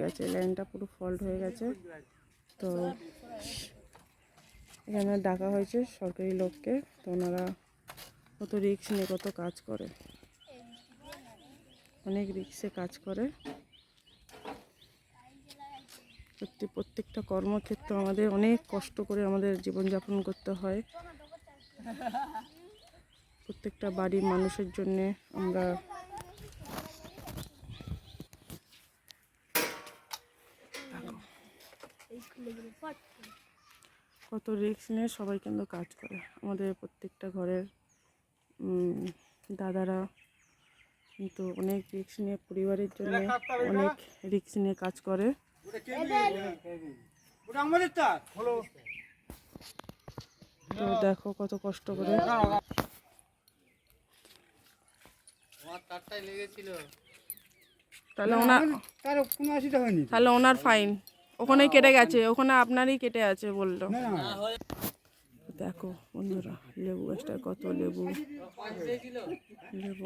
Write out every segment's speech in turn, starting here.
গেছে, লাইনটা পুরো ফল্ট হয়ে গেছে। তো এখানে ডাকা হয়েছে সরকারি লোককে, তো ওনারা কত রিস্ক নিয়ে কত কাজ করে, অনেক রিস্কে কাজ করে। প্রত্যেকটা কর্মক্ষেত্র আমাদের অনেক কষ্ট করে আমাদের জীবনযাপন করতে হয়। প্রত্যেকটা বাড়ির মানুষের জন্যে আমরা কত রিস্ক নিয়ে সবাই কিন্তু কাজ করে। আমাদের প্রত্যেকটা ঘরের দাদারা কিন্তু অনেক রিস্ক নিয়ে পরিবারের জন্য অনেক রিস্ক নিয়ে কাজ করে। তো দেখো কত কষ্ট করে। তাহলে ওনার ফাইন ওখানে কেটে গেছে, ওখানে আপনারই কেটে আছে বললো। দেখো বন্ধুরা, লেবু গাছটা কত লেবু লেবু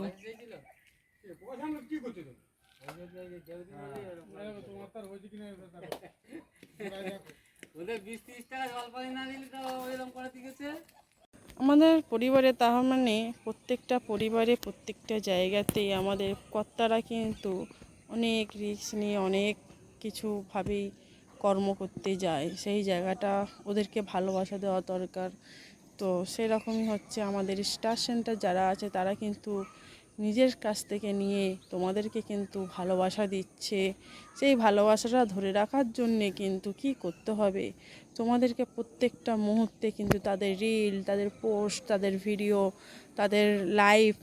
আমাদের পরিবারে, তার মানে প্রত্যেকটা পরিবারে প্রত্যেকটা জায়গাতেই আমাদের কর্তারা কিন্তু অনেক রিস্ক নিয়ে অনেক কিছুভাবেই কর্ম করতে যায়। সেই জায়গাটা ওদেরকে ভালোবাসা দেওয়া দরকার। তো সেরকমই হচ্ছে আমাদের স্টার সেন্টার যারা আছে তারা কিন্তু নিজের কাছ থেকে নিয়ে তোমাদেরকে কিন্তু ভালোবাসা দিচ্ছে। সেই ভালোবাসাটা ধরে রাখার জন্যে কিন্তু কি করতে হবে, তোমাদেরকে প্রত্যেকটা মুহূর্তে কিন্তু তাদের রিল, তাদের পোস্ট, তাদের ভিডিও, তাদের লাইভ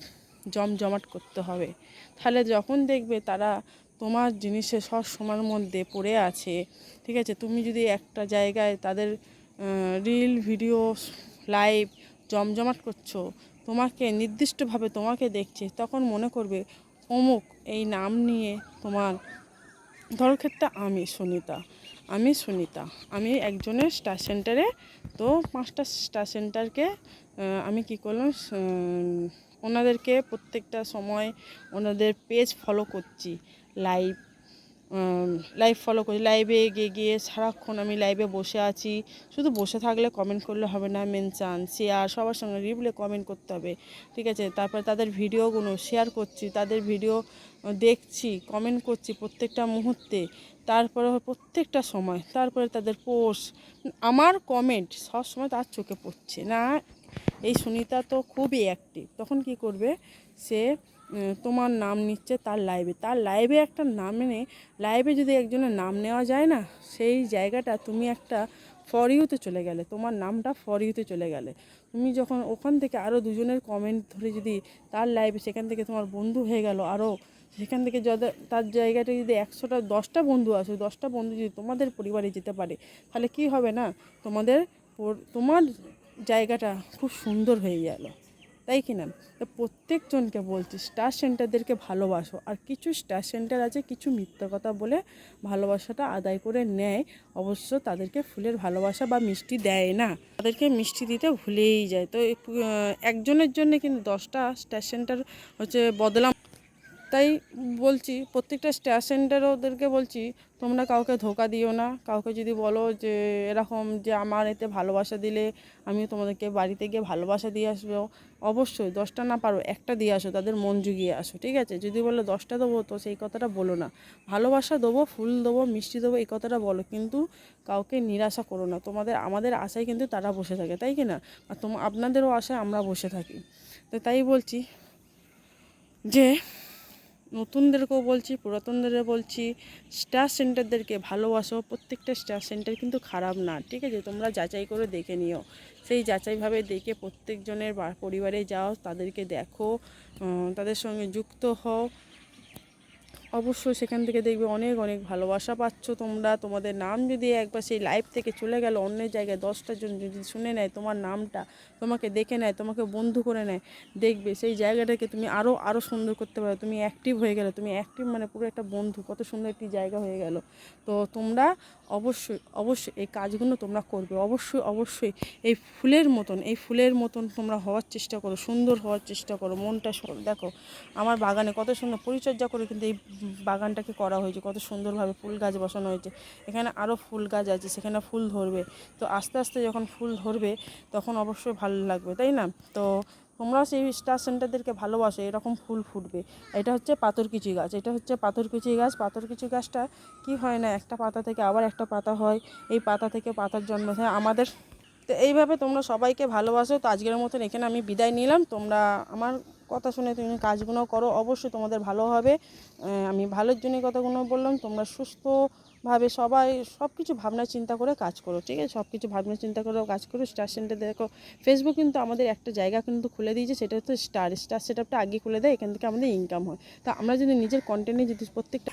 জমজমাট করতে হবে। তাহলে যখন দেখবে তারা তোমার জিনিসে সব সময়ের মধ্যে পড়ে আছে, ঠিক আছে, তুমি যদি একটা জায়গায় তাদের রিল, ভিডিও, লাইভ জমজমাট করছো, তোমাকে নির্দিষ্টভাবে তোমাকে দেখছে, তখন মনে করবে অমুক এই নাম নিয়ে তোমার, ধরো ক্ষেত্রে আমি সুনিতা, আমি একজনের স্টার সেন্টারে, তো 5টা স্টার সেন্টারকে আমি কি করলাম, ওনাদেরকে প্রত্যেকটা সময় ওনাদের পেজ ফলো করছি, লাইভ ফলো করি, লাইভে গিয়ে সারাক্ষণ আমি লাইভে বসে আছি। শুধু বসে থাকলে কমেন্ট করলে হবে না, মেনশান, শেয়ার, সবার সঙ্গে রিপ্লে কমেন্ট করতে হবে, ঠিক আছে। তারপর তাদের ভিডিওগুলো শেয়ার করছি, তাদের ভিডিও দেখছি, কমেন্ট করছি প্রত্যেকটা মুহূর্তে, তারপরে প্রত্যেকটা সময়, তারপরে তাদের পোস্ট, আমার কমেন্ট সব সময় তার চোখে পড়ছে না। এই সুনিতা তো খুবই অ্যাক্টিভ, তখন কি করবে সে, তোমার নাম নিচ্ছে তার লাইভে একটা নাম এনে, লাইভে যদি একজনের নাম নেওয়া যায় না, সেই জায়গাটা তুমি একটা ফর ইউতে চলে গেলে, তোমার নামটা ফর ইউতে চলে গেলে, তুমি যখন ওখান থেকে আরও দুজনের কমেন্ট ধরে যদি তার লাইভে, সেখান থেকে তোমার বন্ধু হয়ে গেল আরও, সেখান থেকে যাদের তার জায়গাটা যদি 10টা বন্ধু আসে, 10টা বন্ধু যদি তোমাদের পরিবারে যেতে পারে, তাহলে কি হবে না, তোমার জায়গাটা খুব সুন্দর হয়ে গেল, তাই কি না। তো প্রত্যেকজনকে বলছি স্টার সেন্টারদেরকে ভালোবাসো। আর কিছু স্টার সেন্টার আছে কিছু মিথ্যা কথা বলে ভালোবাসাটা আদায় করে নেয়, অবশ্য তাদেরকে ফুলের ভালোবাসা বা মিষ্টি দেয় না, তাদেরকে মিষ্টি দিতে ভুলেই যায়। তো একজনের জন্য কিন্তু 10টা স্টার সেন্টার হচ্ছে বদলাম। তাই বলছি প্রত্যেকটা স্টার সেন্টার ওদেরকে বলছি, তোমরা কাউকে ধোকা দিও না। কাউকে যদি বলো যে এরকম যে আমার এতে ভালোবাসা দিলে আমি তোমাদেরকে বাড়িতে গিয়ে ভালোবাসা দিয়ে আসবো, অবশ্যই 10টা না পারো একটা দিয়ে আসো, তাদের মন জুগিয়ে আসো, ঠিক আছে। যদি বলো 10টা দেবো, তো সেই কথাটা বলো না। ভালোবাসা দেবো, ফুল দেবো, মিষ্টি দেবো, এই কথাটা বলো, কিন্তু কাউকে নিরাশা করো না। আমাদের আশায় কিন্তু তারা বসে থাকে, তাই কি না। আর আপনাদেরও আশায় আমরা বসে থাকি। তো তাই বলছি যে নতুনদেরকেও বলছি, পুরাতনদেরও বলছি, স্টার সেন্টারদেরকে ভালোবাসো। প্রত্যেকটা স্টার সেন্টার কিন্তু খারাপ না, ঠিক আছে। তোমরা যাচাই করে দেখে নিও, সেই যাচাইভাবে দেখে প্রত্যেকজনের পরিবারে যাও, তাদেরকে দেখো, তাদের সঙ্গে যুক্ত হও, অবশ্যই সেখান থেকে দেখবে অনেক অনেক ভালোবাসা পাচ্ছ তোমরা। তোমাদের নাম যদি একবার সেই লাইভ থেকে চলে গেল অন্য জায়গায়, 10টা জন যদি শুনে নেয় তোমার নামটা, তোমাকে দেখে নেয়, তোমাকে বন্ধু করে নেয়, দেখবে সেই জায়গাটাকে তুমি আরও সুন্দর করতে পারো। তুমি অ্যাক্টিভ হয়ে গেলে, তুমি অ্যাক্টিভ মানে পুরো একটা বন্ধু, কত সুন্দর একটি জায়গা হয়ে গেল। তো তোমরা অবশ্যই এই কাজগুলো তোমরা করবে, অবশ্যই এই ফুলের মতন তোমরা হওয়ার চেষ্টা করো, সুন্দর হওয়ার চেষ্টা করো, মনটা দেখো আমার বাগানে কত সুন্দর পরিচর্যা করে কিন্তু এই বাগানটাকে করা হয়েছে, কত সুন্দরভাবে ফুল গাছ বসানো হয়েছে। এখানে আরও ফুল গাছ আছে, সেখানে ফুল ধরবে। তো আস্তে আস্তে যখন ফুল ধরবে তখন অবশ্যই ভালো লাগবে, তাই না? তো তোমরাও সেই স্টার সেন্টারদেরকে ভালোবাসো, এরকম ফুল ফুটবে। এটা হচ্ছে পাথরকুচি গাছ, এটা হচ্ছে পাথরকুচি গাছ। পাথরকুচি গাছটা কি হয় না, একটা পাতা থেকে আবার একটা পাতা হয়, এই পাতা থেকে পাতার জন্ম হয় আমাদের। তো এইভাবে তোমরা সবাইকে ভালোবাসো। তো আজকের মতন এখানে আমি বিদায় নিলাম। তোমরা আমার কথা শুনে তুমি কাজগুলো করো, অবশ্যই তোমাদের ভালো হবে। আমি ভালোর জন্যই কথাগুলো বললাম। তোমরা সুস্থভাবে সবাই সব কিছু ভাবনা চিন্তা করে কাজ করো, ঠিক আছে? সব কিছু ভাবনা চিন্তা করেও কাজ করো। স্টার সেন্টার দেখো, ফেসবুক কিন্তু আমাদের একটা জায়গা কিন্তু খুলে দিয়েছে, সেটা হচ্ছে স্টার সেটআপটা আগে খুলে দেয়, এখান থেকে আমাদের ইনকাম হয়। তা আমরা যদি নিজের কন্টেন্টে যদি প্রত্যেকটা